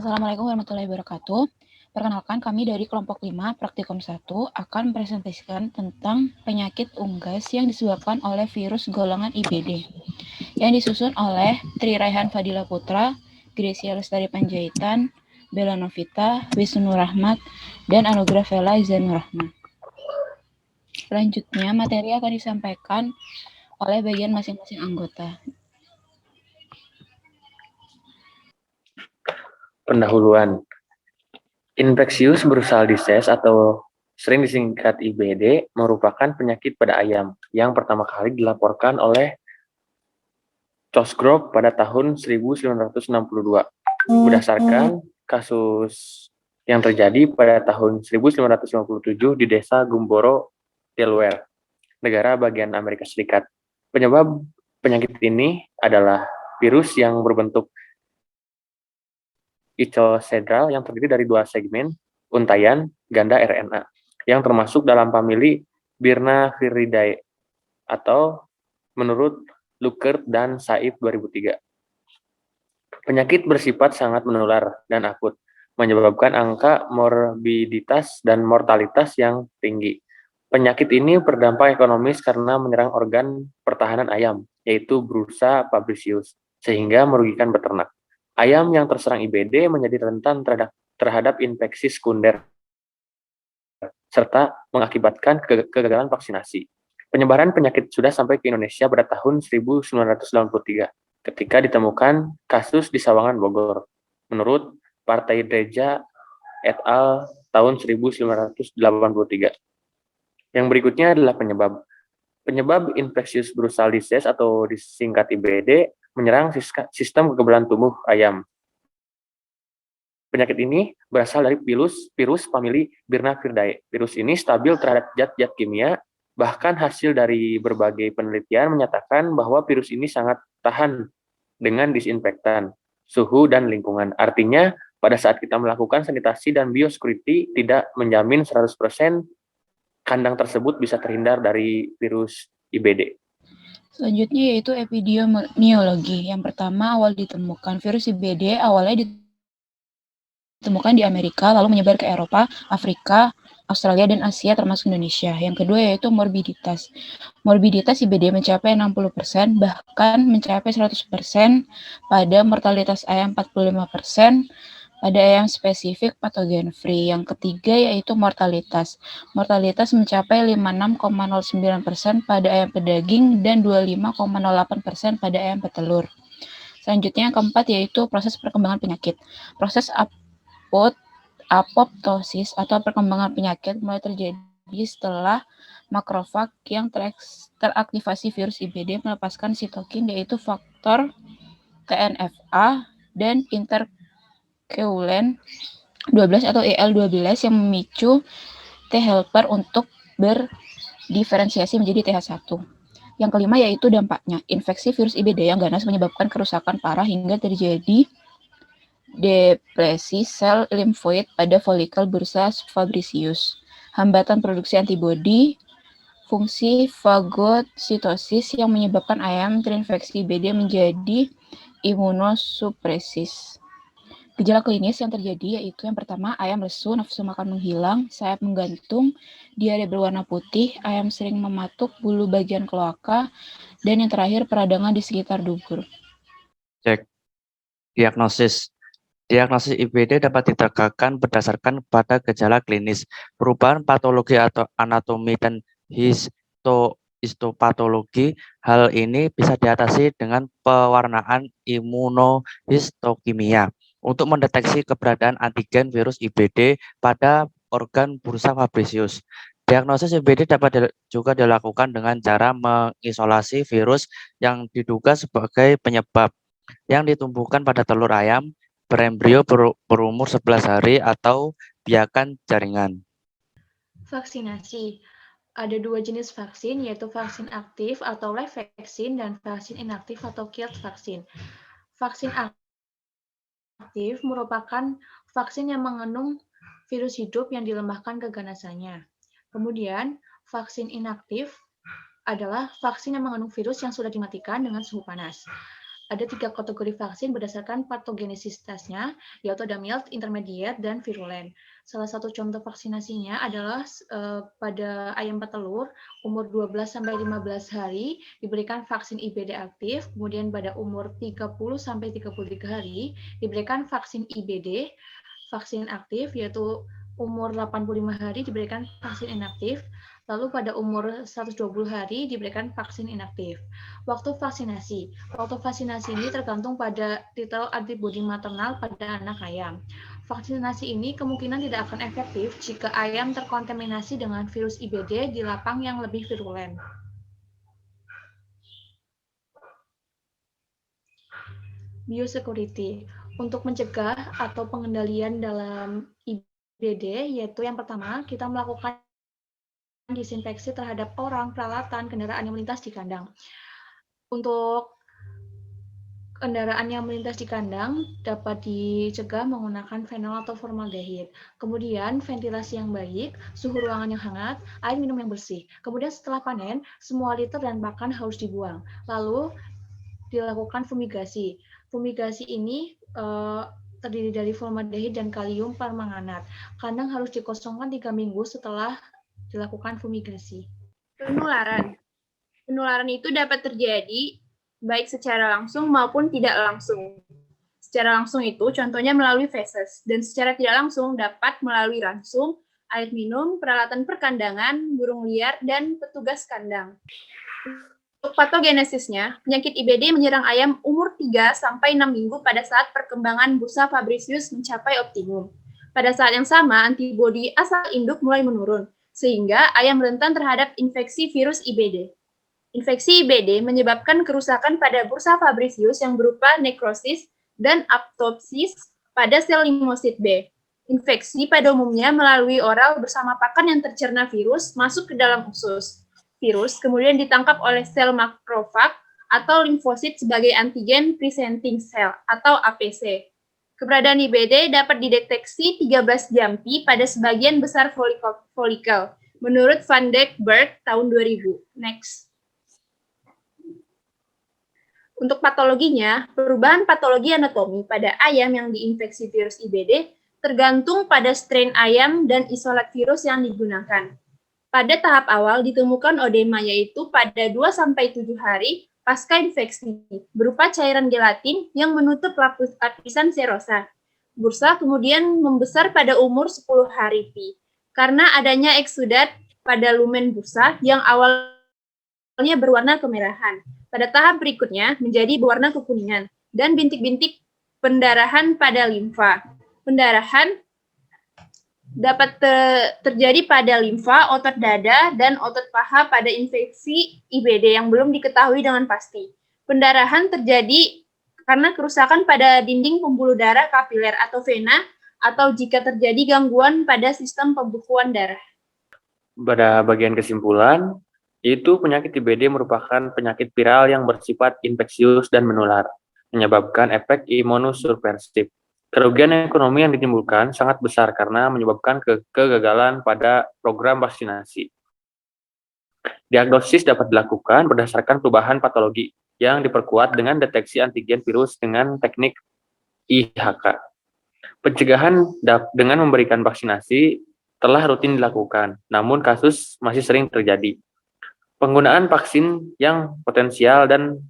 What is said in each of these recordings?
Assalamualaikum warahmatullahi wabarakatuh. Perkenalkan, kami dari kelompok 5 Praktikum 1 akan mempresentasikan tentang penyakit unggas yang disebabkan oleh virus golongan IBD yang disusun oleh Tri Raihan Fadila Putra, Gracia Lestari Panjaitan, Bella Novita, Wisnu Rahmat, dan Anugrah Vela Izanur Rahman. Selanjutnya, materi akan disampaikan oleh bagian masing-masing anggota. Pendahuluan. Infectious Brussels Disease atau sering disingkat IBD merupakan penyakit pada ayam yang pertama kali dilaporkan oleh Cosgrove pada tahun 1962. Berdasarkan kasus yang terjadi pada tahun 1957 di desa Gumboro, Delaware, negara bagian Amerika Serikat. Penyebab penyakit ini adalah virus yang berbentuk icosahedral yang terdiri dari dua segmen untayan ganda RNA yang termasuk dalam famili Birnaviridae atau menurut Lukert dan Said 2003. Penyakit bersifat sangat menular dan akut, menyebabkan angka morbiditas dan mortalitas yang tinggi. Penyakit ini berdampak ekonomis karena menyerang organ pertahanan ayam, yaitu Brusa fabricius, sehingga merugikan peternak. Ayam yang terserang IBD menjadi rentan terhadap infeksi sekunder, serta mengakibatkan kegagalan vaksinasi. Penyebaran penyakit sudah sampai ke Indonesia pada tahun 1983, ketika ditemukan kasus di Sawangan, Bogor. Menurut Partai Dreja et al. Tahun 1983. Yang berikutnya adalah penyebab. Penyebab infectious Brussels disease atau disingkat IBD menyerang sistem kekebalan tubuh ayam. Penyakit ini berasal dari virus famili Birnaviridae. Virus ini stabil terhadap zat-zat kimia, bahkan hasil dari berbagai penelitian menyatakan bahwa virus ini sangat tahan dengan disinfektan, suhu, dan lingkungan. Artinya, pada saat kita melakukan sanitasi dan biosecurity, tidak menjamin 100% kandang tersebut bisa terhindar dari virus IBD. Selanjutnya yaitu epidemiologi. Yang pertama, awal ditemukan virus IBD awalnya ditemukan di Amerika, lalu menyebar ke Eropa, Afrika, Australia, dan Asia termasuk Indonesia. Yang kedua yaitu morbiditas. Morbiditas IBD mencapai 60%, bahkan mencapai 100% pada mortalitas ayam 45%, pada ayam spesifik patogen free. Yang ketiga yaitu mortalitas. Mortalitas mencapai 56,09% pada ayam pedaging dan 25,08% pada ayam petelur. Selanjutnya yang keempat yaitu proses perkembangan penyakit. Proses apoptosis atau perkembangan penyakit mulai terjadi setelah makrofag yang teraktivasi virus IBD melepaskan sitokin yaitu faktor TNFA dan interleukin 12 atau IL-12 yang memicu T helper untuk berdiferensiasi menjadi TH1. Yang kelima yaitu dampaknya. Infeksi virus IBD yang ganas menyebabkan kerusakan parah hingga terjadi depresi sel limfoid pada folikel Brusa fabricius, hambatan produksi antibodi, fungsi fagositosis yang menyebabkan ayam terinfeksi IBD menjadi imunosupresis. Gejala klinis yang terjadi yaitu yang pertama, ayam lesu, nafsu makan menghilang, sayap menggantung, diare berwarna putih, ayam sering mematuk bulu bagian kloaka, dan yang terakhir peradangan di sekitar dubur. Cek. Diagnosis. Diagnosis IBD dapat ditegakkan berdasarkan pada gejala klinis, perubahan patologi atau anatomi, dan histopatologi. Hal ini bisa diatasi dengan pewarnaan imunohistokimia untuk mendeteksi keberadaan antigen virus IBD pada organ Brusa fabricius. Diagnosis IBD dapat juga dilakukan dengan cara mengisolasi virus yang diduga sebagai penyebab yang ditumbuhkan pada telur ayam berembrio berumur 11 hari atau biakan jaringan. Vaksinasi. Ada dua jenis vaksin, yaitu vaksin aktif atau live vaksin dan vaksin inaktif atau killed vaksin. Vaksin aktif merupakan vaksin yang mengandung virus hidup yang dilemahkan keganasannya. Kemudian, vaksin inaktif adalah vaksin yang mengandung virus yang sudah dimatikan dengan suhu panas. ada 3 kategori vaksin berdasarkan patogenesitasnya, yaitu ada mild, intermediate, dan virulent. Salah satu contoh vaksinasinya adalah pada ayam petelur umur 12-15 hari diberikan vaksin IBD aktif, kemudian pada umur 30-33 hari diberikan vaksin IBD, vaksin aktif, yaitu umur 85 hari diberikan vaksin inaktif, lalu pada umur 120 hari diberikan vaksin inaktif. Waktu vaksinasi ini tergantung pada titel antibodi maternal pada anak ayam. Vaksinasi ini kemungkinan tidak akan efektif jika ayam terkontaminasi dengan virus IBD di lapang yang lebih virulen. Biosecurity. Untuk mencegah atau pengendalian dalam IBD, yaitu yang pertama, kita melakukan disinfeksi terhadap orang, peralatan, kendaraan yang melintas di kandang. Untuk kendaraan yang melintas di kandang dapat dicegah menggunakan fenol atau formaldehid. Kemudian ventilasi yang baik, suhu ruangan yang hangat, air minum yang bersih. Kemudian setelah panen, semua litter dan pakan harus dibuang. Lalu dilakukan fumigasi. Fumigasi ini terdiri dari formaldehid dan kalium permanganat. Kandang harus dikosongkan 3 minggu setelah dilakukan fumigasi. Penularan. Penularan itu dapat terjadi baik secara langsung maupun tidak langsung. Secara langsung itu contohnya melalui feses, dan secara tidak langsung dapat melalui ransum, air minum, peralatan perkandangan, burung liar, dan petugas kandang. Untuk patogenesisnya, penyakit IBD menyerang ayam umur 3-6 minggu pada saat perkembangan Bursa fabricius mencapai optimum. Pada saat yang sama, antibodi asal induk mulai menurun, sehingga ayam rentan terhadap infeksi virus IBD. Infeksi IBD menyebabkan kerusakan pada Bursa fabricius yang berupa nekrosis dan apoptosis pada sel limfosit B. Infeksi pada umumnya melalui oral bersama pakan yang tercerna virus masuk ke dalam usus. Virus kemudian ditangkap oleh sel makrofag atau limfosit sebagai antigen presenting cell atau APC. Keberadaan IBD dapat dideteksi 13 jam P pada sebagian besar folikel, menurut Van Dijk Berg tahun 2000. Next. Untuk patologinya, perubahan patologi anatomi pada ayam yang diinfeksi virus IBD tergantung pada strain ayam dan isolat virus yang digunakan. Pada tahap awal ditemukan odema, yaitu pada 2-7 hari pasca infeksi, berupa cairan gelatin yang menutup lapisan serosa. Bursa kemudian membesar pada umur 10 hari P, karena adanya eksudat pada lumen bursa yang awalnya berwarna kemerahan. Pada tahap berikutnya menjadi berwarna kekuningan dan bintik-bintik pendarahan pada limfa. Pendarahan dapat terjadi pada limfa, otot dada, dan otot paha pada infeksi IBD yang belum diketahui dengan pasti. Pendarahan terjadi karena kerusakan pada dinding pembuluh darah kapiler atau vena, atau jika terjadi gangguan pada sistem pembekuan darah. Pada bagian kesimpulan, yaitu penyakit IBD merupakan penyakit viral yang bersifat infeksius dan menular, menyebabkan efek imunosupresif. Kerugian ekonomi yang ditimbulkan sangat besar karena menyebabkan kegagalan pada program vaksinasi. Diagnosis dapat dilakukan berdasarkan perubahan patologi yang diperkuat dengan deteksi antigen virus dengan teknik IHK. Pencegahan dengan memberikan vaksinasi telah rutin dilakukan, namun kasus masih sering terjadi. Penggunaan vaksin yang potensial dan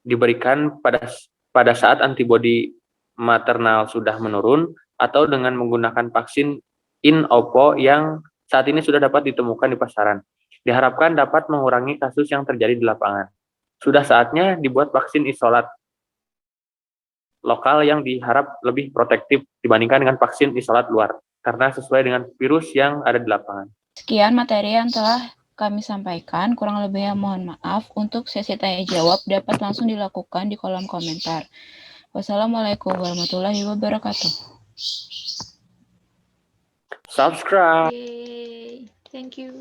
diberikan pada saat antibodi maternal sudah menurun, atau dengan menggunakan vaksin in oppo yang saat ini sudah dapat ditemukan di pasaran, diharapkan dapat mengurangi kasus yang terjadi di lapangan. Sudah saatnya dibuat vaksin isolat lokal yang diharap lebih protektif dibandingkan dengan vaksin isolat luar, karena sesuai dengan virus yang ada di lapangan. Sekian materi yang telah kami sampaikan, kurang lebihnya mohon maaf. Untuk sesi tanya jawab dapat langsung dilakukan di kolom komentar. Wassalamualaikum warahmatullahi wabarakatuh. Subscribe. Yay. Thank you.